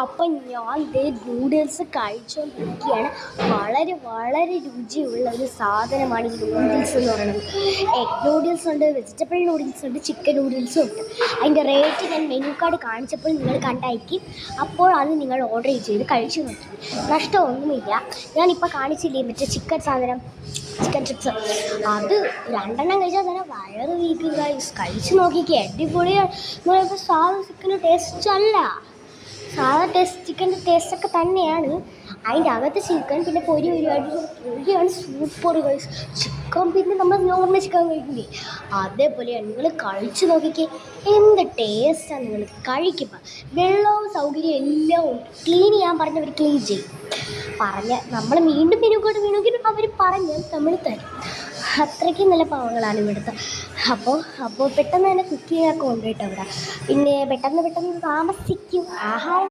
അപ്പം ഞാൻ ദേ നൂഡിൽസ് കഴിച്ചുകൊണ്ടിരിക്കുകയാണ്. വളരെ വളരെ രുചിയുള്ള ഒരു സാധനമാണ് ഈ നൂഡിൽസ് എന്ന് പറയുന്നത്. എഗ് നൂഡിൽസ് ഉണ്ട്, വെജിറ്റബിൾ നൂഡിൽസ് ഉണ്ട്, ചിക്കൻ നൂഡിൽസും ഉണ്ട്. അതിൻ്റെ റേറ്റ് ഞാൻ മെനു കാർഡ് കാണിച്ചപ്പോൾ നിങ്ങൾ കണ്ടായിരിക്കും. അപ്പോൾ അത് നിങ്ങൾ ഓർഡർ ചെയ്ത് കഴിച്ചു നോക്കി. നഷ്ടമൊന്നുമില്ല. ഞാനിപ്പോൾ കാണിച്ചില്ലേ മറ്റേ ചിക്കൻ സാധനം, ചിക്കൻ ചിപ്സ്, അത് 2 കഴിച്ചാൽ തന്നെ വയറ് വീക്കും ഗൈസ്. കഴിച്ച് നോക്കിക്കേ, അടിപൊളിയാണ്. എന്ന് പറയുമ്പോൾ സാധാ ചിക്കൻ്റെ ടേസ്റ്റ് അല്ല, സാധാ ചിക്കൻ്റെ ടേസ്റ്റൊക്കെ തന്നെയാണ്. അതിൻ്റെ അകത്ത് ചിക്കൻ പിന്നെ പൊരിയാണ് സൂപ്പർ ഗൈസ്. ചിക്കൻ പിന്നെ നമ്മൾ നോർമൽ ചിക്കൻ കഴിക്കില്ലേ, അതേപോലെയാണ്. നിങ്ങൾ കഴിച്ച് നോക്കിക്കേ, എന്ത് ടേസ്റ്റാണ്. നിങ്ങൾ കഴിക്കുമ്പോൾ വെള്ളവും സൗകര്യം എല്ലാം ഉണ്ട്. ക്ലീൻ ചെയ്യാൻ പറഞ്ഞവർ ക്ലീൻ ചെയ്യും. നമ്മൾ വീണ്ടും മെനുക്കോട്ട് അവർ പറഞ്ഞ് നമ്മൾ തരും. അത്രയ്ക്കും നല്ല പാവങ്ങളാണ് ഇവിടുത്തെ. അപ്പോൾ പെട്ടെന്ന് തന്നെ കുക്ക് ചെയ്യാനൊക്കെ ഉണ്ട് കേട്ടോ ഇവിടെ. പിന്നെ പെട്ടെന്ന് താമസിക്കും ആഹാരം